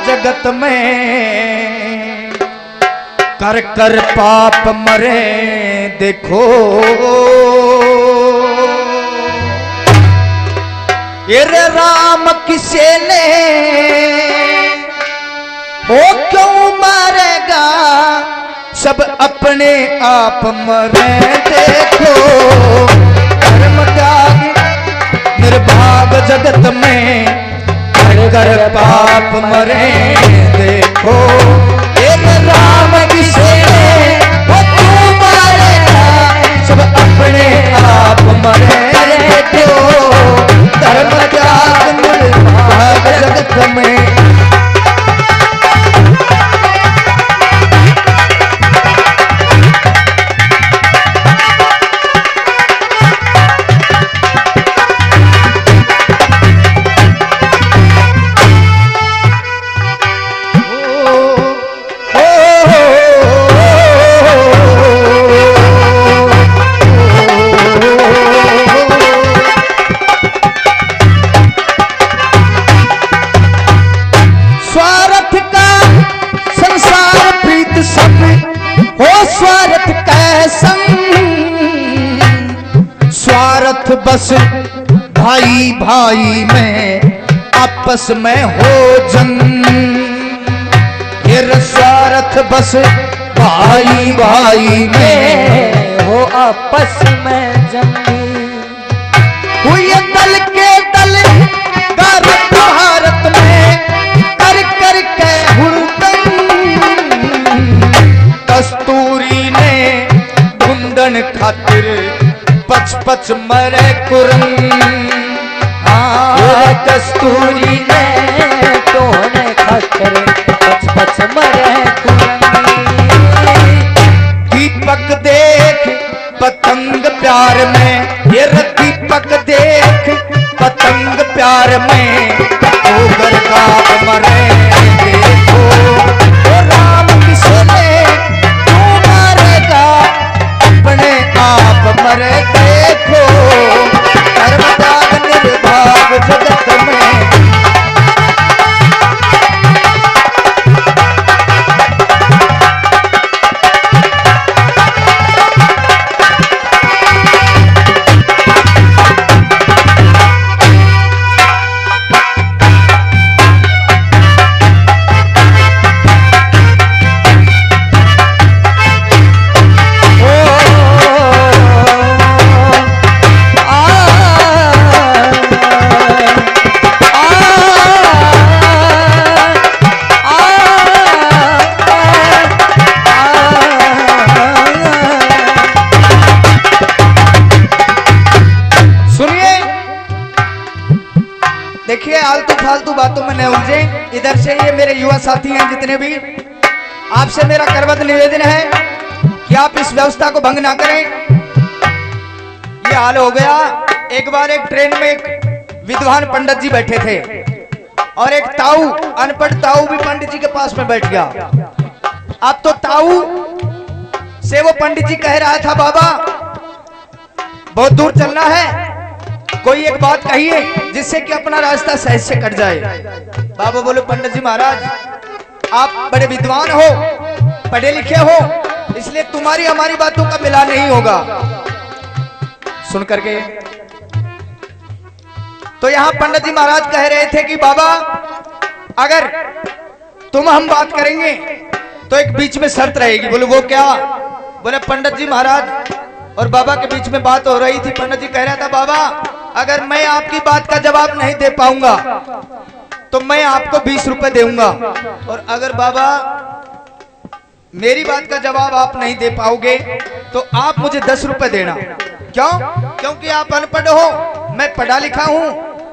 जगत में कर कर पाप मरे देखो। ये राम किसे ने हो क्यों मारेगा, सब अपने आप मरे देखो। धर्म त्याग निर्भाग जगत में कर कर पाप मरे देखो। एक राम किसे वो क्यों मारेगा, सब अपने आप मरे देखो। धर्म त्याग निर्भाग जगत में बस भाई भाई में आपस में हो जंग। ये स्वार्थ बस भाई भाई में हो आपस में जंग। हुई दल के दल भारत भारत में कर कर के हुड़दंग। कस्तूरी ने कुंदन खातिर पच पच मरे कुरंग। कस्तूरी ने तोने खातिर पच पच मरे कुरंग। दीपक देख पतंग प्यार में, ये दीपक देख पतंग प्यार में होकर काप मरे देखो। राम किसे ने क्यों मारेगा, अपने आप मरे देखो। धर्म त्याग निर्भाग जगत में देखिए, आलतू फालतू बातों में न उलझे। इधर से ये मेरे युवा साथी हैं जितने भी, आपसे मेरा करबद्ध निवेदन है कि आप इस व्यवस्था को भंग ना करें। ये हाल हो गया, एक बार एक ट्रेन में एक विद्वान पंडित जी बैठे थे और एक ताऊ, अनपढ़ ताऊ भी पंडित जी के पास में बैठ गया। अब तो ताऊ से वो पंडित जी कह रहा था, बाबा बहुत दूर चलना है, कोई एक बात कहिए जिससे कि अपना रास्ता सहज से कट जाए। बाबा बोले, पंडित जी महाराज आप बड़े विद्वान हो, पढ़े लिखे हो, इसलिए तुम्हारी हमारी बातों का मिलान नहीं होगा। सुन करके तो यहां पंडित जी महाराज कह रहे थे कि बाबा अगर तुम हम बात करेंगे तो एक बीच में शर्त रहेगी। बोले वो क्या? बोले पंडित जी महाराज और बाबा के बीच में बात हो रही थी। पंडित जी कह रहा था, बाबा अगर मैं आपकी बात का जवाब नहीं दे पाऊंगा तो मैं आपको 20 रुपए दूंगा, और अगर बाबा मेरी बात का जवाब आप नहीं दे पाओगे तो आप मुझे 10 रुपए देना। क्यों? क्योंकि आप अनपढ़ हो, मैं पढ़ा लिखा हूं,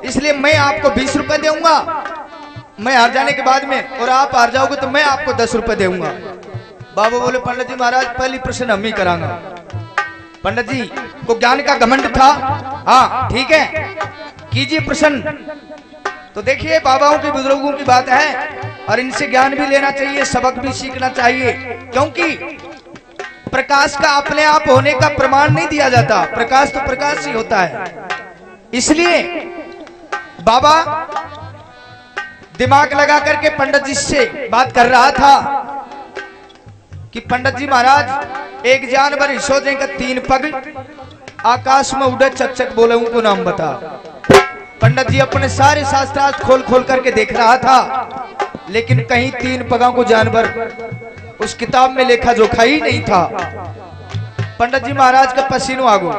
इसलिए मैं आपको 20 रुपए दूंगा मैं हार जाने के बाद में, और आप हार जाओगे तो मैं आपको 10 रुपए दूंगा। बाबा बोले, पंडित जी महाराज पहली प्रश्न हम ही करांगा। पंडित जी को ज्ञान का घमंड था। हाँ ठीक है, कीजिए प्रश्न। तो देखिए, बाबाओं के बुजुर्गों की बात है और इनसे ज्ञान भी लेना चाहिए, सबक भी सीखना चाहिए, क्योंकि प्रकाश का अपने आप होने का प्रमाण नहीं दिया जाता, प्रकाश तो प्रकाश ही होता है। इसलिए बाबा दिमाग लगा करके पंडित जी से बात कर रहा था कि पंडित जी महाराज, एक जानवर हिस्सों का 3 पग आकाश में उड़े चकचक बोले उनको नाम बता। पंडित जी अपने सारे शास्त्रार्थ खोल खोल करके देख रहा था, लेकिन कहीं 3 पगों को जानवर उस किताब में लेखा जोखा ही नहीं था। पंडित जी महाराज का पसीनो आ गया।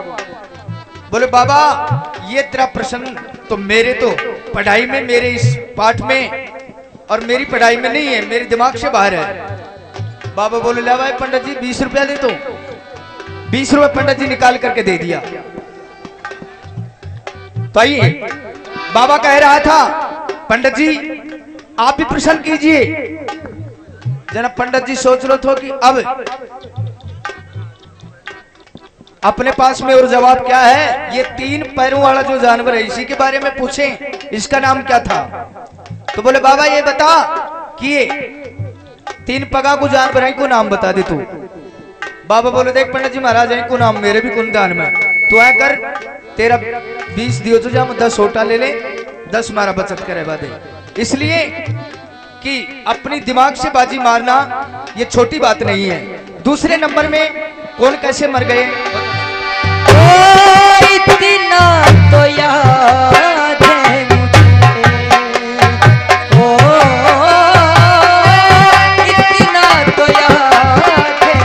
बोले बाबा, ये तेरा प्रश्न तो मेरे तो पढ़ाई में, मेरे इस पाठ में और मेरी पढ़ाई में नहीं है, मेरे दिमाग से बाहर है। बाबा बोले ला भाई पंडित जी 20 रुपया दे। तो 20 रुपए पंडित जी निकाल करके दे दिया। तो आइए, बाबा कह रहा था पंडित जी आप भी प्रश्न कीजिए। जना पंडित जी सोच रहे थे कि अब अपने पास में और जवाब क्या है, ये 3 पैरों वाला जो जानवर है इसी के बारे में पूछें, इसका नाम क्या था। तो बोले बाबा ये बता कि ये 3 पगा को जानवर है को नाम बता दे तू। बाबा बोले देख पंडित जी महाराज है को नाम मेरे भी कुन दान में, तू है कर तेरा 20 दियो तो जा 10 छोटा ले ले, 10 मारा बचत करे बादे। इसलिए कि अपनी दिमाग से बाजी मारना ये छोटी बात नहीं है। दूसरे नंबर में कौन कैसे मर गए, इतना तो याद है मुझे, इतना तो याद है,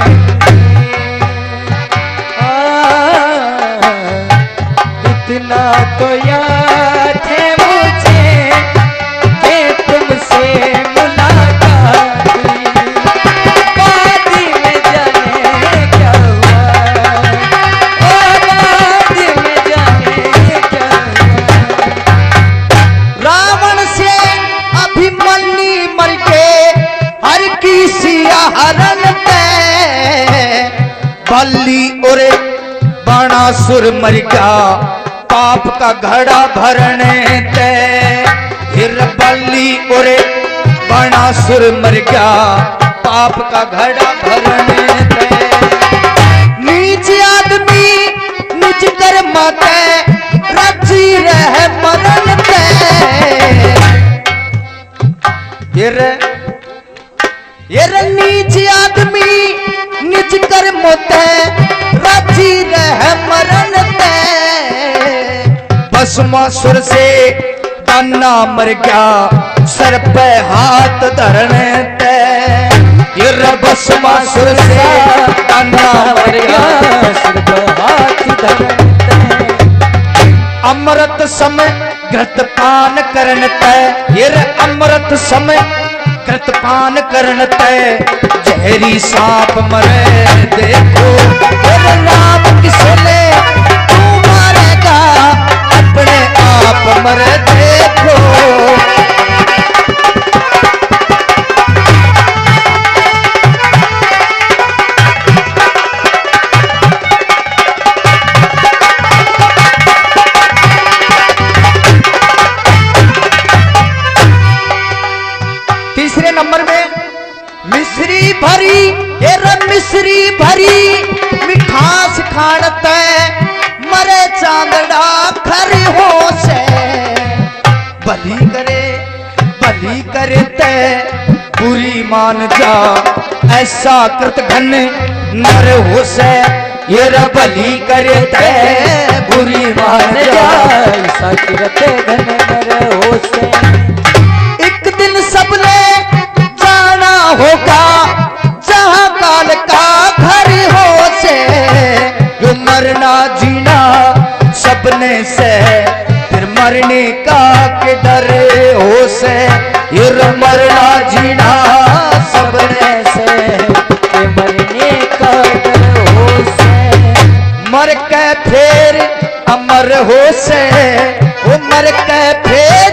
इतना तो याद है मुझे कि तुमसे मुलाकात हुई, बाद में जाने क्या हुआ, बाद में जाने क्या हुआ। रावण से अभिमन्यु मर के हर की सिया हरण पे, बल्ली और बाणासुर मर गया पाप का घड़ा भरने ते। फिर बल्ली और बाणासुर मर गया पाप का घड़ा भरने ते। नीच आदमी निज कर्म के रची रह मरण पे। ये नीच आदमी निज कर्म ते रची रह मरण ते। भस्मासुर से दाना मर गया सर पे हाथ धरने ते। ये भस्मासुर से दाना मर गया सर पे हाथ धरने ते। अमृत समय घृत पान करन तय। ये अमृत समय घृत पान करन तय। जहरी सांप मरे देखो, तेरे नाम किसे ले तू मारेगा, अपने आप मरे देखो। तीसरे नंबर में मिश्री भरी, ये मिश्री भरी मिठास खाड़ते मरे चांदड़ा खरी हो से। भली करे ते बुरी मान जा, ऐसा कृत घन नर हो से। ये भली करे ते बुरी मान जा, ऐसा कृत घन नर हो से। एक दिन सबने जाना होगा जहां काल का घर हो से। जो मरना जीना सपने से, फिर मरने का के डर हो से। ये मरना जीना सपने से, फिर मरने का डर हो से। मर के फिर अमर हो से। वो मर के फिर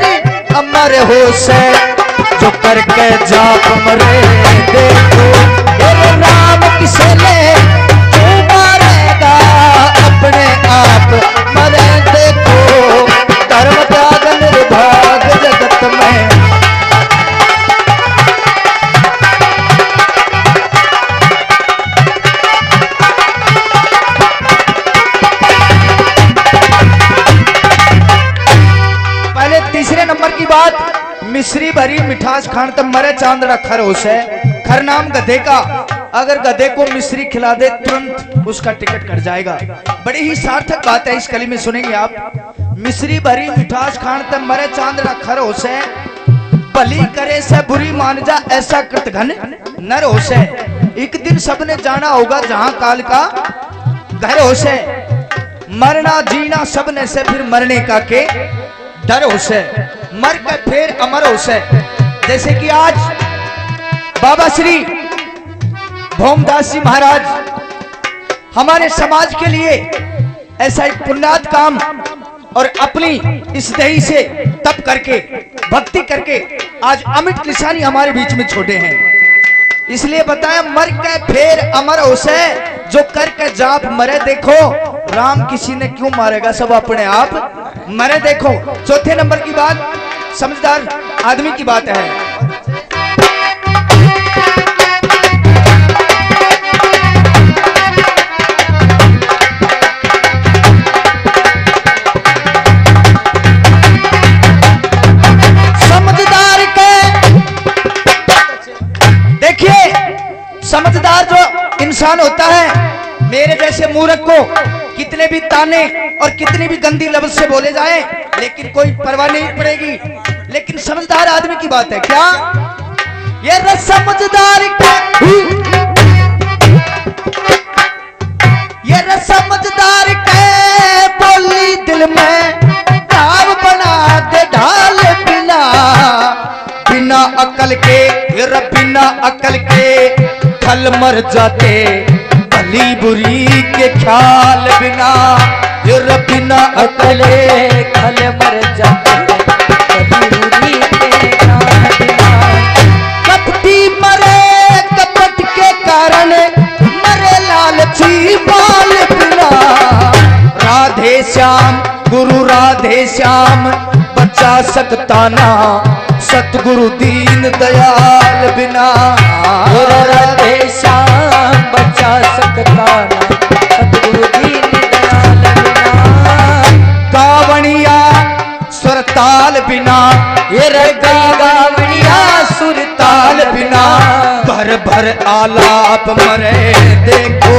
अमर हो से। जो करके जाप मरे देखो, तेरे नाम किसे ले तू मारेगा, अपने आप मरे देखो। धर्म त्याग निर्भाग जगत में, पहले तीसरे नंबर की बात मिश्री भरी मिठास खान तब मरे चांदड़ा खर होसे। खर नाम गधे का, अगर गधे को मिश्री खिला दे तुरंत उसका टिकट कट जाएगा। बड़ी ही सार्थक बात है, इस कली में सुनेंगे आप। मिश्री भरी मिठास खान तब मरे चांदड़ा खर होसे, भली करे से बुरी मान जा ऐसा कृतघन नर होसे। एक दिन सबने जाना होगा जहां काल का घर होसे, मरना जीना सबने से फिर मरने का के डर होसे, मर के फिर अमर होसे। जैसे कि आज बाबा श्री भोमदास जी महाराज हमारे समाज के लिए ऐसा एक पुण्यात काम और अपनी इस देही से तप करके भक्ति करके आज अमिट निशानी हमारे बीच में छोड़े हैं। इसलिए बताया मर के फिर अमर होसे, जो करके जाप मरे देखो, राम किसी ने क्यों मारेगा, सब अपने आप मरे देखो। चौथे नंबर की बात समझदार आदमी की बात है। समझदार के देखिए, समझदार जो इंसान होता है, मेरे जैसे मूर्ख को कितने भी ताने और कितनी भी गंदी लफ्ज से बोले जाए लेकिन कोई परवाह नहीं पड़ेगी। लेकिन समझदार आदमी की बात है क्या, ये समझदार समझदार के बोली दिल में घाव बना दे ढाल, बिना बिना अकल के, बिना अकल के खल मर जाते, भली बुरी के ख्याल बिना, बिना अकल खल मर जाते, भली बुरी के ख्याल बिना। कपटी मरे कपट के कारण, मरे लालची बाल बिना। राधे श्याम गुरु राधे श्याम बचा सकता ना, सतगुरु दीन दयाल बिना। गुरु राधे श्याम बचा सकता ना, सतगुरु दीन दयाल बिना। गावणिया सुरताल बिना, ये गई गावणिया सुरताल बिना। भर भर आलाप मरे देखो,